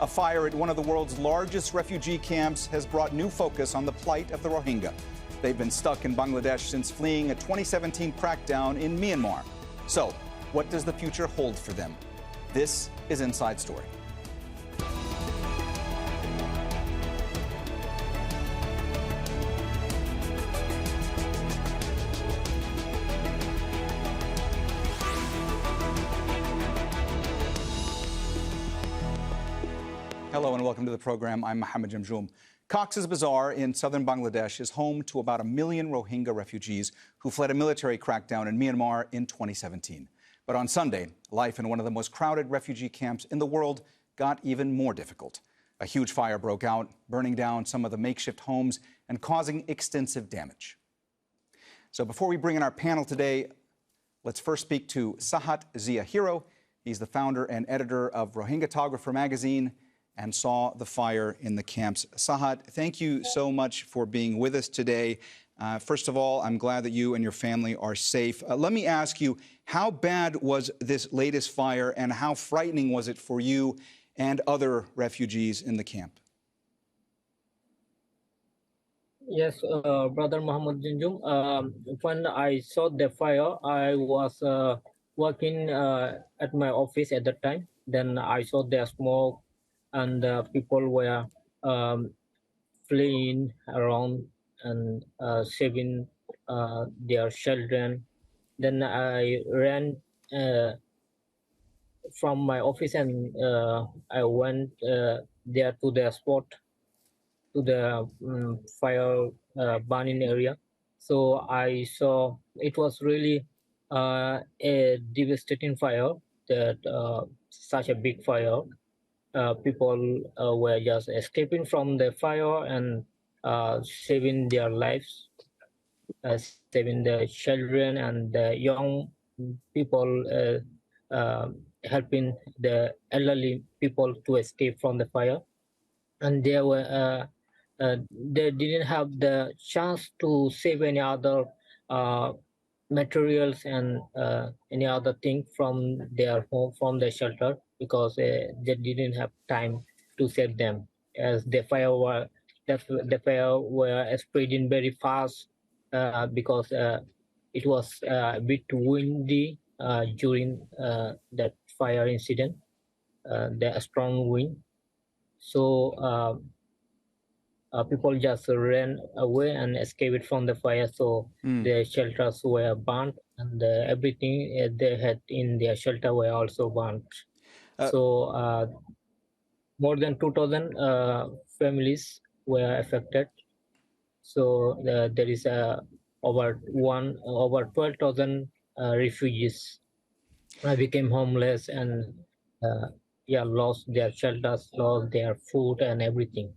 A fire at one of the world's largest refugee camps has brought new focus on the plight of the Rohingya. They've been stuck in Bangladesh since fleeing a 2017 crackdown in Myanmar. So, what does the future hold for them? This is Inside Story. Hello and welcome to the program. I'm Mohammed Jamjoom. Cox's Bazar in southern Bangladesh is home to about 1 million Rohingya refugees who fled a military crackdown in Myanmar in 2017. But on Sunday, life in one of the most crowded refugee camps in the world got even more difficult. A huge fire broke out, burning down some of the makeshift homes and causing extensive damage. So before we bring in our panel today, let's first speak to Sahat Zia Hero. He's the founder and editor of Rohingyatographer magazine and saw the fire in the camps. Sahat, thank you so much for being with us today. First of all, I'm glad that you and your family are safe. Let me ask you, how bad was this latest fire and how frightening was it for you and other refugees in the camp? Yes, Brother Mohammed Jinjum. When I saw the fire, I was working at my office at that time. Then I saw the smoke and people were fleeing around and saving their children. Then I ran from my office and I went there to the spot, to the fire burning area. So I saw it was really a devastating fire, that such a big fire. People were just escaping from the fire and saving their lives, saving the children and the young people, helping the elderly people to escape from the fire. And they were they didn't have the chance to save any other materials and any other thing from their home, from the shelter, because they didn't have time to save them, as the fire were spreading very fast, because it was a bit windy during that fire incident, the strong wind. So people just ran away and escaped from the fire. So the shelters were burnt, and everything they had in their shelter were also burnt. So more than 2,000 families were affected. So there is over 12,000 refugees became homeless and lost their shelters, lost their food and everything.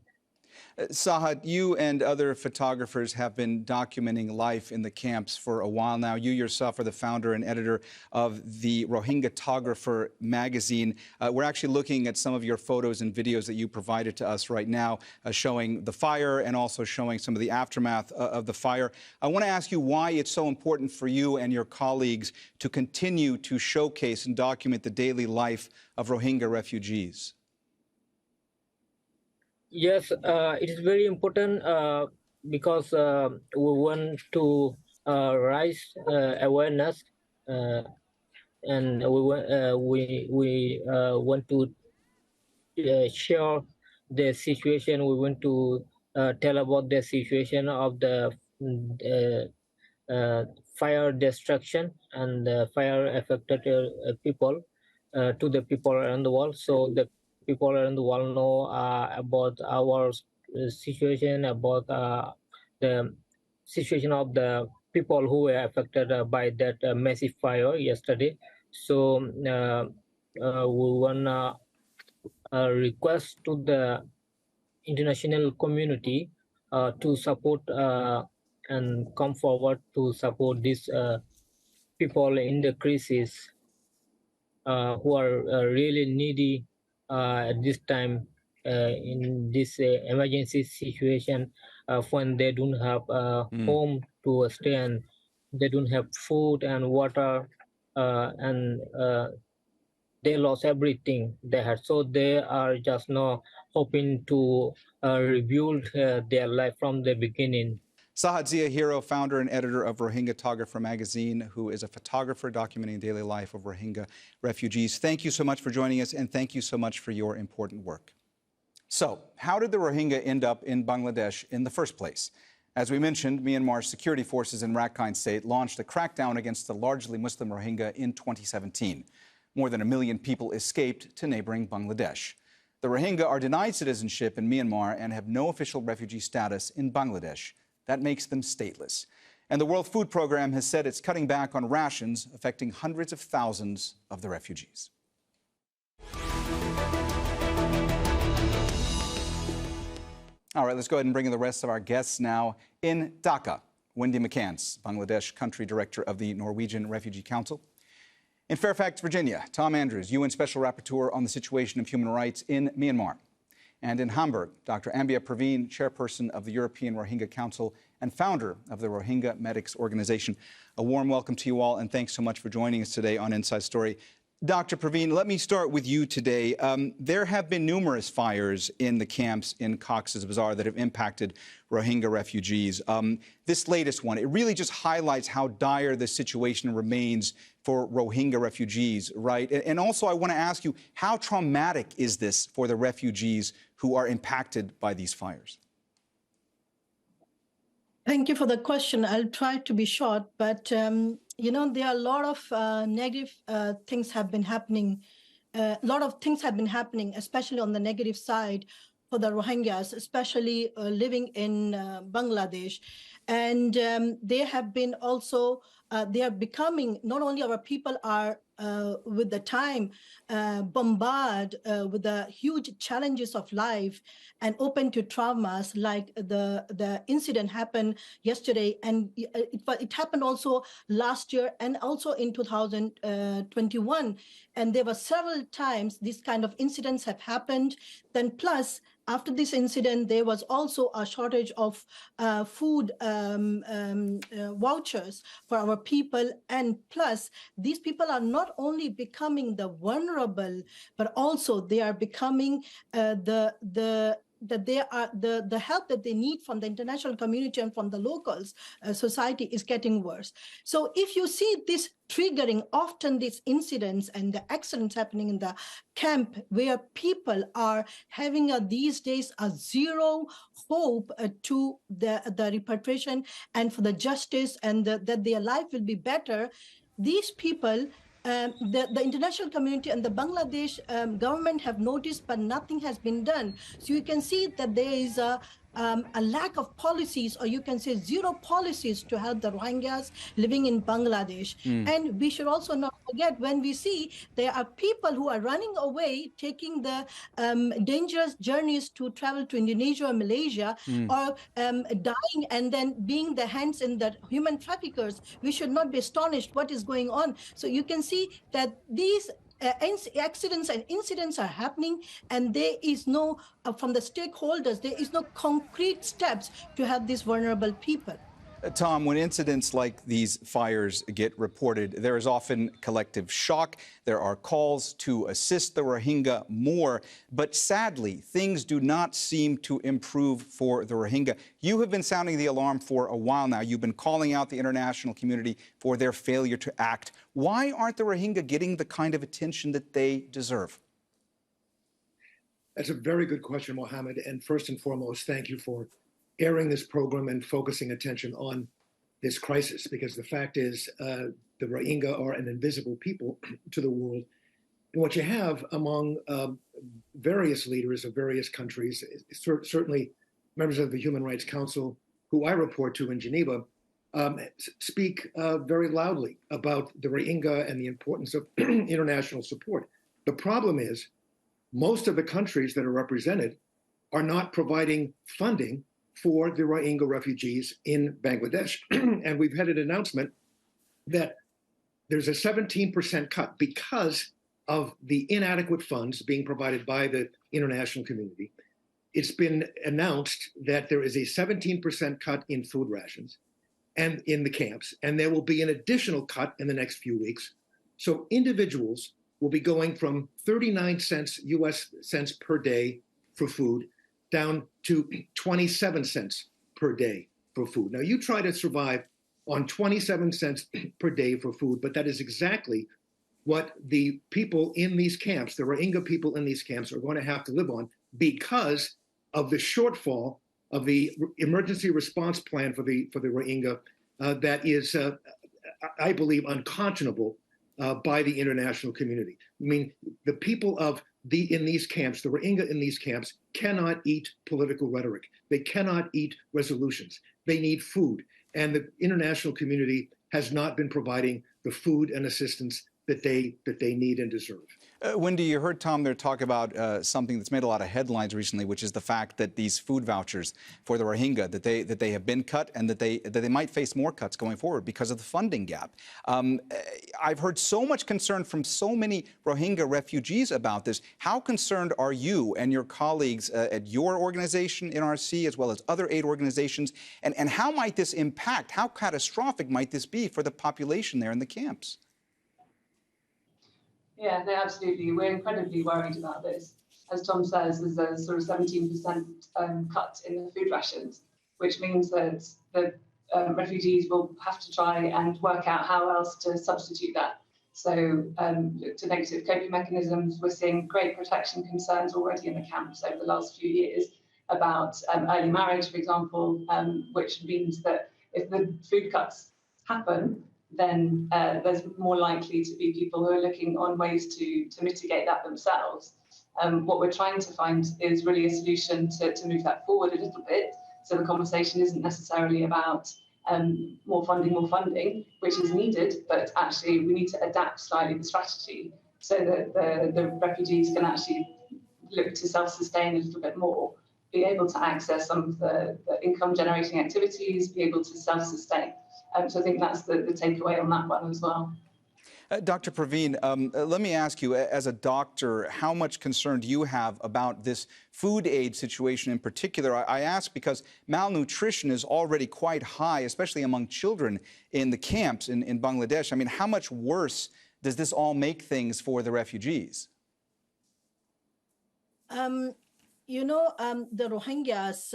Sahat, you and other photographers have been documenting life in the camps for a while now. You yourself are the founder and editor of the Rohingyatographer magazine. We're actually looking at some of your photos and videos that you provided to us right now, showing the fire and also showing some of the aftermath of the fire. I want to ask you why it's so important for you and your colleagues to continue to showcase and document the daily life of Rohingya refugees. Yes, it is very important because we want to raise awareness, and we want to share the situation. We want to tell about the situation of the fire destruction and the fire affected people to the people around the world. So the people around the world know about our situation, about the situation of the people who were affected by that massive fire yesterday. So we want to request to the international community to support and come forward to support these people in the crisis who are really needy at this time, in this emergency situation, when they don't have home to stay and they don't have food and water, and they lost everything they had. So they are just now hoping to rebuild their life from the beginning. Sahad Zia Hero, founder and editor of Rohingyatographer magazine, who is a photographer documenting the daily life of Rohingya refugees. Thank you so much for joining us, and thank you so much for your important work. So, how did the Rohingya end up in Bangladesh in the first place? As we mentioned, Myanmar's security forces in Rakhine State launched a crackdown against the largely Muslim Rohingya in 2017. More than 1 million people escaped to neighboring Bangladesh. The Rohingya are denied citizenship in Myanmar and have no official refugee status in Bangladesh. That makes them stateless. And the World Food Programme has said it's cutting back on rations, affecting hundreds of thousands of the refugees. All right, let's go ahead and bring in the rest of our guests now. In Dhaka, Wendy McCance, Bangladesh Country Director of the Norwegian Refugee Council. In Fairfax, Virginia, Tom Andrews, UN Special Rapporteur on the situation of human rights in Myanmar. And in Hamburg, Dr. Ambia Perveen, Chairperson of the European Rohingya Council and founder of the Rohingya Medics Organization. A warm welcome to you all, and thanks so much for joining us today on Inside Story. Dr. Perveen, let me start with you today. There have been numerous fires in the camps in Cox Bazar that have impacted Rohingya refugees. This latest one, it really just highlights how dire the situation remains for Rohingya refugees, right? And also, I want to ask you, how traumatic is this for the refugees who are impacted by these fires? Thank you for the question. I'll try to be short, but you know, there are a lot of negative things have been happening. A lot of things have been happening, especially on the negative side for the Rohingyas, especially living in Bangladesh. And they have been also, they are becoming, not only our people are with the time bombarded with the huge challenges of life and open to traumas, like the incident happened yesterday, and it happened also last year and also in 2021. And there were several times these kind of incidents have happened. Then plus, after this incident, there was also a shortage of food vouchers for our people. And plus, these people are not only becoming the vulnerable, but also they are becoming the help that they need from the international community and from the locals society is getting worse. So if you see this triggering often these incidents and the accidents happening in the camp where people are having these days a zero hope to the repatriation and for the justice and that their life will be better, these people, the international community and the Bangladesh government have noticed, but nothing has been done. So you can see that there is a lack of policies, or you can say zero policies to help the Rohingyas living in Bangladesh. And we should also not forget, when we see there are people who are running away, taking the dangerous journeys to travel to Indonesia or Malaysia, or dying and then being the hands in the human traffickers, we should not be astonished what is going on. So you can see that these accidents and incidents are happening, and there is no, from the stakeholders, there is no concrete steps to help these vulnerable people. Tom, when incidents like these fires get reported, there is often collective shock. There are calls to assist the Rohingya more. But sadly, things do not seem to improve for the Rohingya. You have been sounding the alarm for a while now. You've been calling out the international community for their failure to act. Why aren't the Rohingya getting the kind of attention that they deserve? That's a very good question, Mohammed. And first and foremost, thank you for airing this program and focusing attention on this crisis, because the fact is the Rohingya are an invisible people to the world. And what you have among various leaders of various countries, certainly members of the Human Rights Council, who I report to in Geneva, speak very loudly about the Rohingya and the importance of international support. The problem is most of the countries that are represented are not providing funding for the Rohingya refugees in Bangladesh. And we've had an announcement that there's a 17% cut because of the inadequate funds being provided by the international community. It's been announced that there is a 17% cut in food rations and in the camps, and there will be an additional cut in the next few weeks. So individuals will be going from 39 cents US cents per day for food down to 27 cents per day for food. Now, you try to survive on 27 cents per day for food, but that is exactly what the people in these camps, the Rohingya people in these camps, are going to have to live on because of the shortfall of the emergency response plan for the Rohingya that is, I believe, unconscionable by the international community. I mean, the people in these camps, the Rohingya in these camps, cannot eat political rhetoric. They cannot eat resolutions. They need food, and the international community has not been providing the food and assistance that they need and deserve. Wendy, you heard Tom there talk about something that's made a lot of headlines recently, which is the fact that these food vouchers for the Rohingya, that they have been cut and that they might face more cuts going forward because of the funding gap. I've heard so much concern from so many Rohingya refugees about this. How concerned are you and your colleagues at your organization, NRC, as well as other aid organizations? And how might this impact, how catastrophic might this be for the population there in the camps? Yeah, no, absolutely. We're incredibly worried about this. As Tom says, there's a sort of 17% cut in the food rations, which means that the refugees will have to try and work out how else to substitute that. So look to negative coping mechanisms. We're seeing great protection concerns already in the camps over the last few years about early marriage, for example, which means that if the food cuts happen, then there's more likely to be people who are looking on ways to mitigate that themselves. What we're trying to find is really a solution to move that forward a little bit. So the conversation isn't necessarily about more funding, which is needed, but actually we need to adapt slightly the strategy so that the refugees can actually look to self-sustain a little bit more, be able to access some of the income-generating activities, be able to self-sustain. So I think that's the takeaway on that one as well. Dr. Perveen, let me ask you, as a doctor, how much concern do you have about this food aid situation in particular? I ask because malnutrition is already quite high, especially among children in the camps in Bangladesh. I mean, how much worse does this all make things for the refugees? The Rohingyas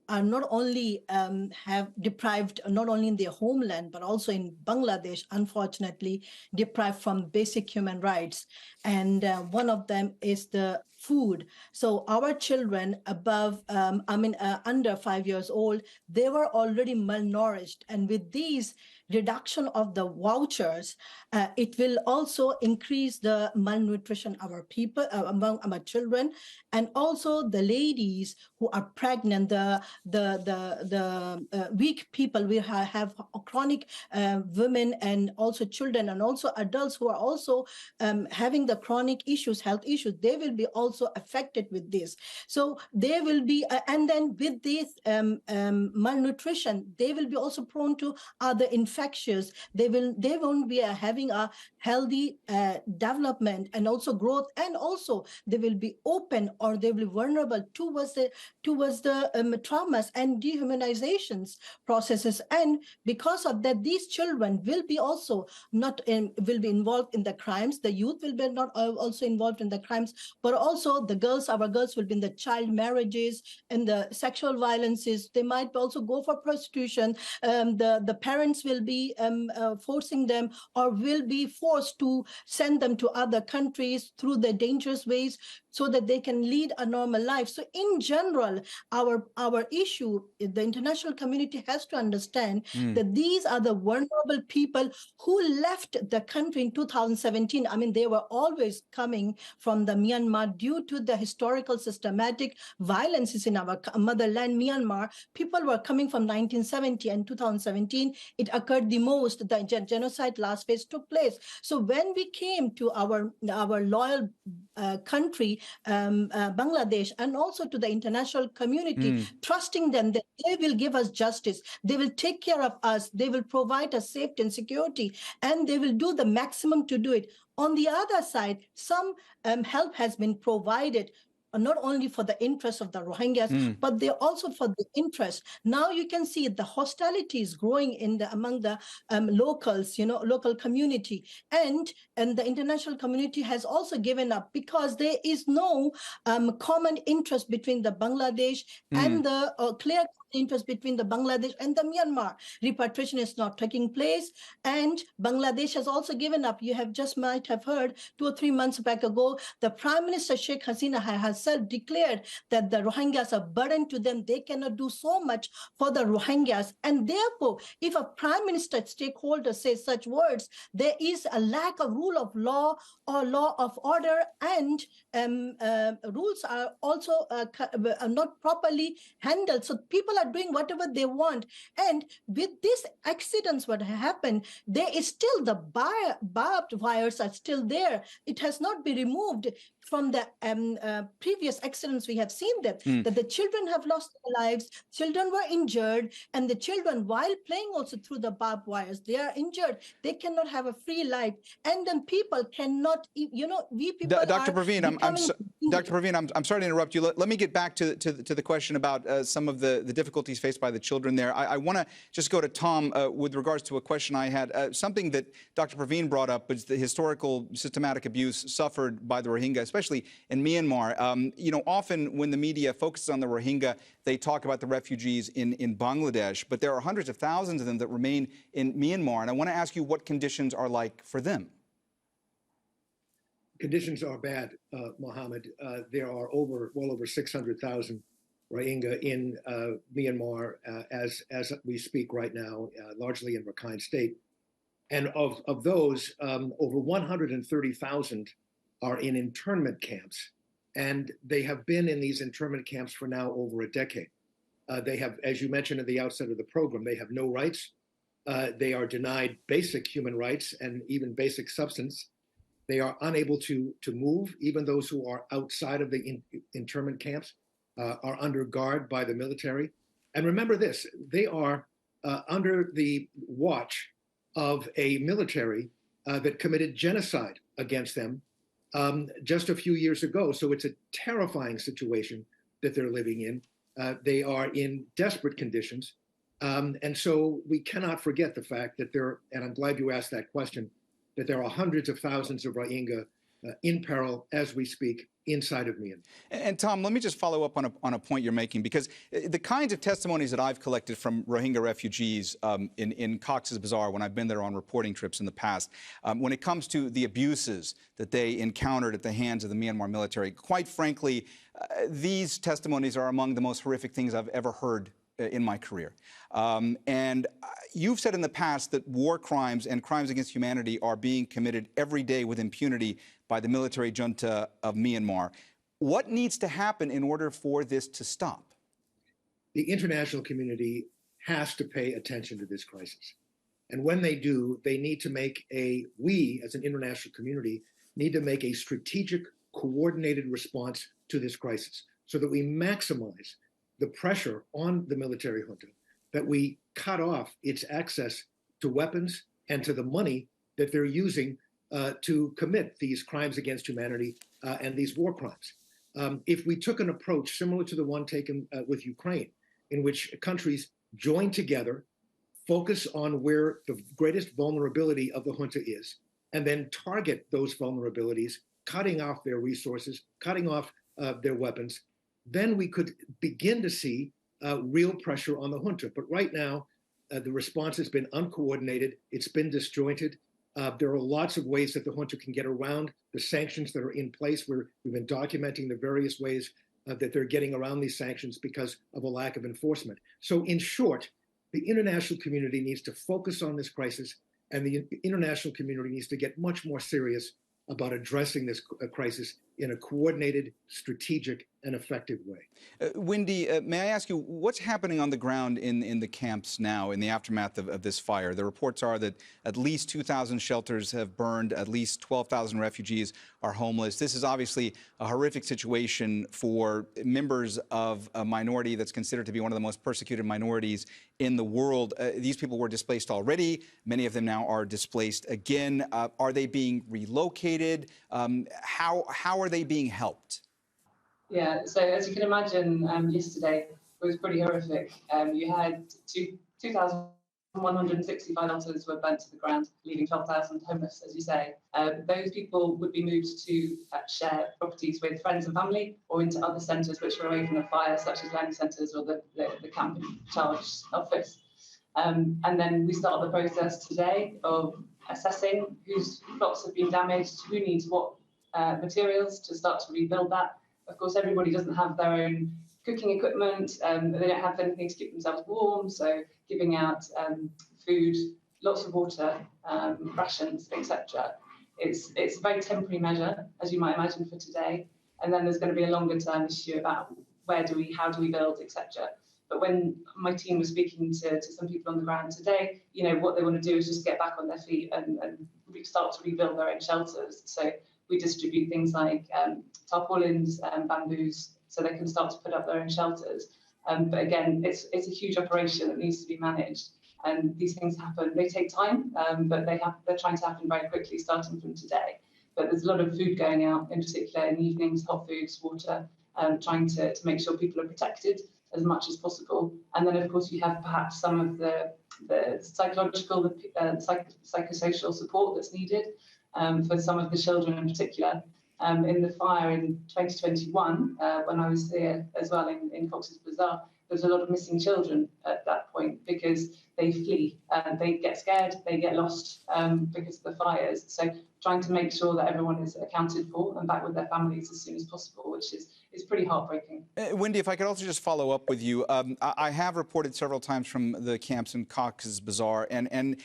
are not only have deprived, not only in their homeland, but also in Bangladesh, unfortunately, deprived from basic human rights. And one of them is the food. So our children above, under 5 years old, they were already malnourished. And with these reduction of the vouchers, it will also increase the malnutrition of our people, among our children, and also the ladies who are pregnant, the weak people. We have chronic women and also children and also adults who are also having the chronic issues, health issues. They will be also affected with this. So they will be, and then with this malnutrition, they will be also prone to other infections. They won't be having a healthy development and also growth, and also they will be open or they will be vulnerable towards the traumas and dehumanizations processes. And because of that, these children will be also will be involved in the crimes. The youth will be not also involved in the crimes, but also the girls, our girls will be in the child marriages and the sexual violences. They might also go for prostitution. The parents will be forcing them or will be forced to send them to other countries through the dangerous ways so that they can lead a normal life. So in general, our issue, the international community has to understand that these are the vulnerable people who left the country in 2017. I mean, they were always coming from the Myanmar due to the historical systematic violences in our motherland, Myanmar. People were coming from 1970 and 2017. It occurred the most. The genocide last phase took place. So when we came to our loyal country, Bangladesh, and also to the international community, trusting them that they will give us justice, they will take care of us, they will provide us safety and security, and they will do the maximum to do it. On the other side, some help has been provided not only for the interest of the Rohingyas, but they're also for the interest. Now you can see the hostility is growing among the locals, local community, and the international community has also given up because there is no common interest between the Bangladesh and the clear interest between the Bangladesh and the Myanmar. Repatriation is not taking place, and Bangladesh has also given up. You might have heard 2 or 3 months back ago, the Prime Minister Sheikh Hasina herself declared that the Rohingyas are burden to them. They cannot do so much for the Rohingyas, and therefore, if a Prime Minister stakeholder says such words, there is a lack of rule of law or law of order, and rules are also not properly handled. So people are doing whatever they want. And with these accidents, what happened, there is still the barbed wires are still there. It has not been removed from the previous accidents. We have seen that the children have lost their lives, children were injured, and the children, while playing also through the barbed wires, they are injured. They cannot have a free life. And then people cannot, we people Dr. Perveen, Dr. Perveen, I'm sorry to interrupt you. Let me get back to the question about some of the difficulties faced by the children there. I want to just go to Tom with regards to a question I had. Something that Dr. Perveen brought up was the historical systematic abuse suffered by the Rohingya, especially in Myanmar. Often when the media focuses on the Rohingya, they talk about the refugees in Bangladesh, but there are hundreds of thousands of them that remain in Myanmar. And I want to ask you what conditions are like for them. Conditions are bad, Mohammed. There are well over 600,000 Rohingya in Myanmar as we speak right now, largely in Rakhine State. And of those, over 130,000 are in internment camps. And they have been in these internment camps for now over a decade. They have, as you mentioned at the outset of the program, they have no rights. They are denied basic human rights and even basic substance. They are unable to move. Even those who are outside of the internment camps are under guard by the military. And remember this, they are under the watch of a military that committed genocide against them just a few years ago. So it's a terrifying situation that they're living in. They are in desperate conditions. And so we cannot forget the fact that and I'm glad you asked that question, that there are hundreds of thousands of Rohingya in peril as we speak inside of Myanmar. And Tom, let me just follow up on a point you're making, because the kinds of testimonies that I've collected from Rohingya refugees in Cox's Bazar when I've been there on reporting trips in the past, when it comes to the abuses that they encountered at the hands of the Myanmar military, quite frankly, these testimonies are among the most horrific things I've ever heard in my career. And you've said in the past that war crimes and crimes against humanity are being committed every day with impunity by the military junta of Myanmar. What needs to happen in order for this to stop? The international community has to pay attention to this crisis. And when they do, they need to make we as an international community need to make a strategic, coordinated response to this crisis so that we maximize the pressure on the military junta, that we cut off its access to weapons and to the money that they're using to commit these crimes against humanity and these war crimes. If we took an approach similar to the one taken with Ukraine, in which countries join together, focus on where the greatest vulnerability of the junta is, and then target those vulnerabilities, cutting off their resources, cutting off their weapons, then we could begin to see real pressure on the junta. But right now, the response has been uncoordinated. It's been disjointed. There are lots of ways that the junta can get around the sanctions that are in place. We've been documenting the various ways that they're getting around these sanctions because of a lack of enforcement. So in short, the international community needs to focus on this crisis, and the international community needs to get much more serious about addressing this crisis in a coordinated, strategic, and effective way. Wendy, may I ask you, what's happening on the ground in the camps now in the aftermath of this fire? The reports are that at least 2,000 shelters have burned, at least 12,000 refugees are homeless. This is obviously a horrific situation for members of a minority that's considered to be one of the most persecuted minorities in the world. These people were displaced already. Many of them now are displaced again. Are they being relocated? How are they being helped? Yeah, so as you can imagine, yesterday it was pretty horrific. You had 2,165 houses were burnt to the ground, leaving 12,000 homeless, as you say. Those people would be moved to share properties with friends and family or into other centres which were away from the fire, such as learning centres or the camp in charge office. And then we start the process today of assessing whose plots have been damaged, who needs what materials to start to rebuild that. Of course, everybody doesn't have their own cooking equipment. They don't have anything to keep themselves warm. So giving out food, lots of water, rations, etc. It's a very temporary measure, as you might imagine, for today. And then there's going to be a longer term issue about how do we build, etc. But when my team was speaking to some people on the ground today, what they want to do is just get back on their feet and start to rebuild their own shelters. So we distribute things like tarpaulins and bamboos so they can start to put up their own shelters. But again, it's a huge operation that needs to be managed. And these things happen. They take time, but they're trying to happen very quickly, starting from today. But there's a lot of food going out, in particular in the evenings, hot foods, water, trying to make sure people are protected as much as possible. And then, of course, you have perhaps some of the psychological, psychosocial support that's needed for some of the children in particular. In the fire in 2021, when I was there as well in Cox Bazar, there's a lot of missing children at that point because they flee, they get scared, they get lost because of the fires. So trying to make sure that everyone is accounted for and back with their families as soon as possible, which is pretty heartbreaking. Wendy, if I could also just follow up with you. I have reported several times from the camps in Cox Bazar, and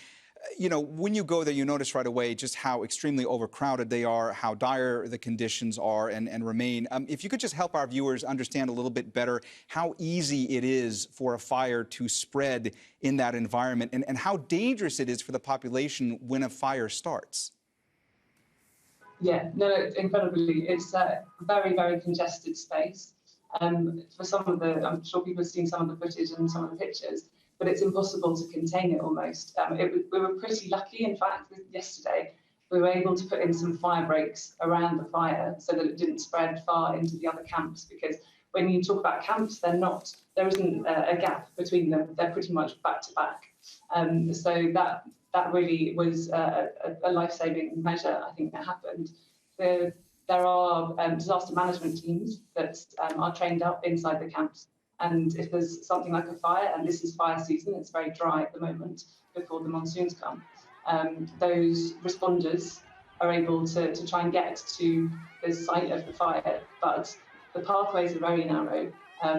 when you go there, you notice right away just how extremely overcrowded they are, how dire the conditions are and remain. If you could just help our viewers understand a little bit better how easy it is for a fire to spread in that environment and how dangerous it is for the population when a fire starts. Yeah, no, incredibly. It's a very, very congested space. For some of I'm sure people have seen some of the footage and some of the pictures, but it's impossible to contain it almost. We were pretty lucky, in fact, yesterday. We were able to put in some fire breaks around the fire so that it didn't spread far into the other camps, because when you talk about camps, there isn't a gap between them. They're pretty much back to back. So that really was a life-saving measure, I think, that happened. There are disaster management teams that are trained up inside the camps. And if there's something like a fire, and this is fire season, it's very dry at the moment before the monsoons come, those responders are able to try and get to the site of the fire, but the pathways are very narrow.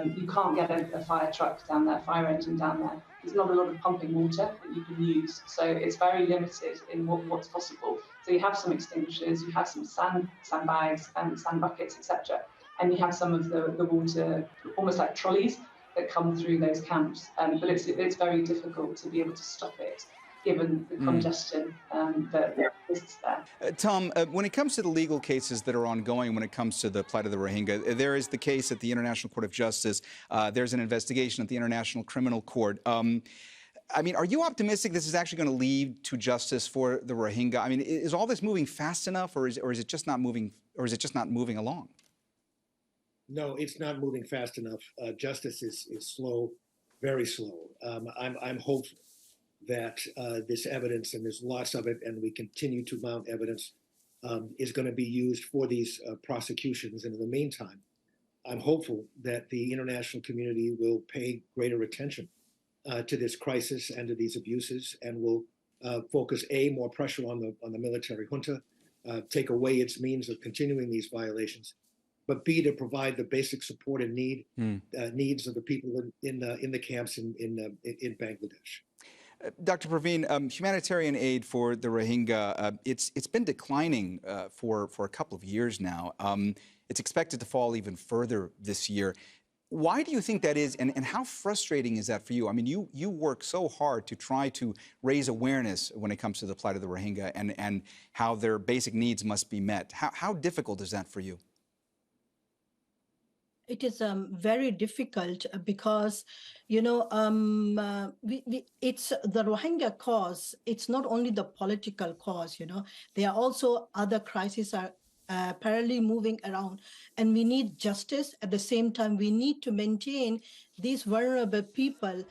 You can't get a fire truck down there, fire engine down there. There's not a lot of pumping water that you can use, so it's very limited in what's possible. So you have some extinguishers, you have some sandbags and sand buckets, etc. And you have some of the water, almost like trolleys, that come through those camps. But it's very difficult to be able to stop it, given the congestion that exists there. Tom, when it comes to the legal cases that are ongoing, when it comes to the plight of the Rohingya, there is the case at the International Court of Justice. There's an investigation at the International Criminal Court. I mean, are you optimistic this is actually going to lead to justice for the Rohingya? I mean, is all this moving fast enough, or is it just not moving, along? No, it's not moving fast enough. Justice is slow, very slow. I'm hopeful that this evidence, and there's lots of it, and we continue to mount evidence, is going to be used for these prosecutions. And in the meantime, I'm hopeful that the international community will pay greater attention to this crisis and to these abuses, and will focus more pressure on the military junta, take away its means of continuing these violations, but B, to provide the basic support and needs of the people in the camps in Bangladesh. Dr. Perveen, humanitarian aid for the Rohingya, it's been declining for a couple of years now. It's expected to fall even further this year. Why do you think that is, and how frustrating is that for you? I mean, you work so hard to try to raise awareness when it comes to the plight of the Rohingya and how their basic needs must be met. How difficult is that for you? It is very difficult because, it's the Rohingya cause. It's not only the political cause, there are also other crises are parallelly moving around. And we need justice. At the same time, we need to maintain these vulnerable people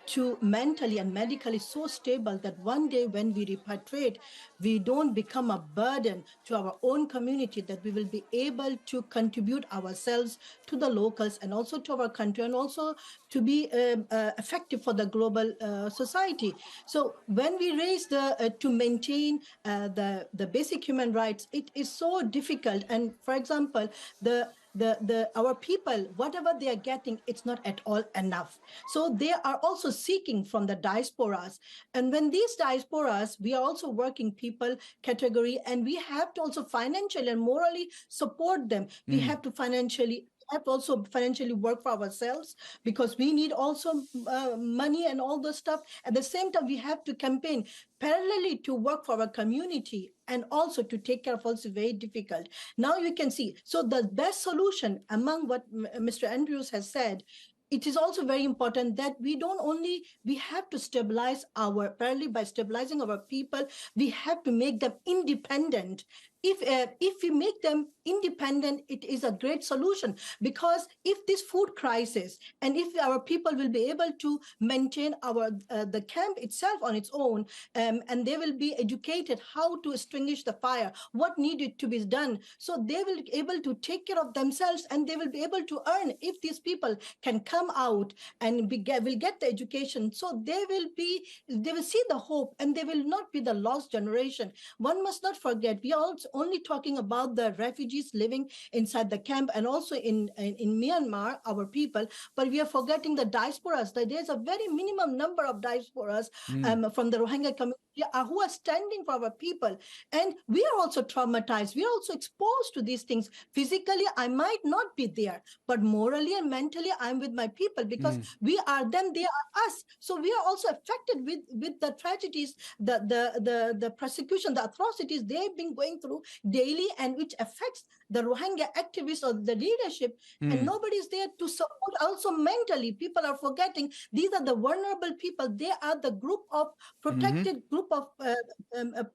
to mentally and medically so stable that one day when we repatriate, we don't become a burden to our own community, that we will be able to contribute ourselves to the locals and also to our country, and also to be effective for the global society. So when we raise to maintain the basic human rights, it is so difficult. And for example, our people, whatever they are getting, it's not at all enough. So they are also seeking from the diasporas. And when these diasporas, we are also working people category, and we have to also financially and morally support them. We have to also financially work for ourselves, because we need also money and all the stuff. At the same time, we have to campaign parallelly to work for our community, and also to take care of also very difficult. Now you can see, so the best solution among what Mr. Andrews has said, it is also very important that we have to stabilize parallelly by stabilizing our people, we have to make them independent. If we make them independent, it is a great solution, because if this food crisis, and if our people will be able to maintain the camp itself on its own, and they will be educated how to extinguish the fire, what needed to be done, so they will be able to take care of themselves, and they will be able to earn. If these people can come out and will get the education, so they will see the hope, and they will not be the lost generation. One must not forget, we are also only talking about the refugees living inside the camp, and also in Myanmar, our people, but we are forgetting the diasporas. That there's a very minimum number of diasporas from the Rohingya community who are standing for our people. And we are also traumatized. We are also exposed to these things. Physically, I might not be there, but morally and mentally, I'm with my people, because we are them, they are us. So we are also affected with the tragedies, the persecution, the atrocities they've been going through daily, and which affects the Rohingya activists or the leadership. And nobody's there to support also mentally. People are forgetting these are the vulnerable people. They are the group of protected group of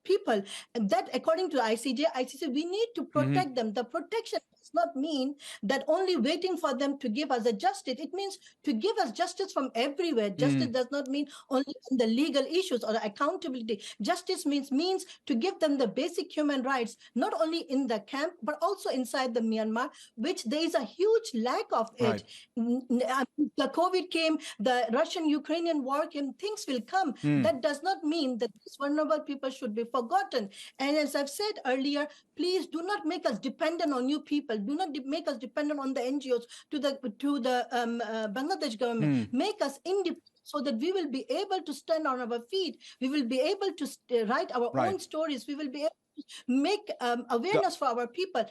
people, and that according to ICJ, we need to protect them. The protection does not mean that only waiting for them to give us a justice. It means to give us justice from everywhere. Justice does not mean only in the legal issues or the accountability. Justice means to give them the basic human rights, not only in the camp, but also inside the Myanmar, which there is a huge lack of it. The COVID came, the Russian-Ukrainian war came, things will come. That does not mean that these vulnerable people should be forgotten. And as I've said earlier, please do not make us dependent on you people. Do not make us dependent on the NGOs, to the Bangladesh government. Make us independent, so that we will be able to stand on our feet. We will be able to write our own stories. We will be able to make awareness for our people.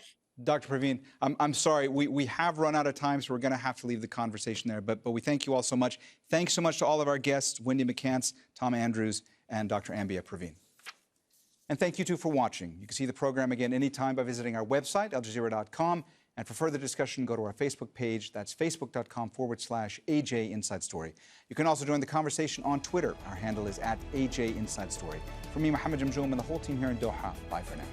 Dr. Perveen, I'm sorry, we have run out of time, so we're going to have to leave the conversation there. But we thank you all so much. Thanks so much to all of our guests, Wendy McCance, Tom Andrews, and Dr. Ambia Perveen. And thank you, too, for watching. You can see the program again anytime by visiting our website, aljazeera.com. And for further discussion, go to our Facebook page. That's facebook.com/AJ Inside Story. You can also join the conversation on Twitter. Our handle is @AJ Inside Story. For me, Mohammed Jamjoom, and the whole team here in Doha, bye for now.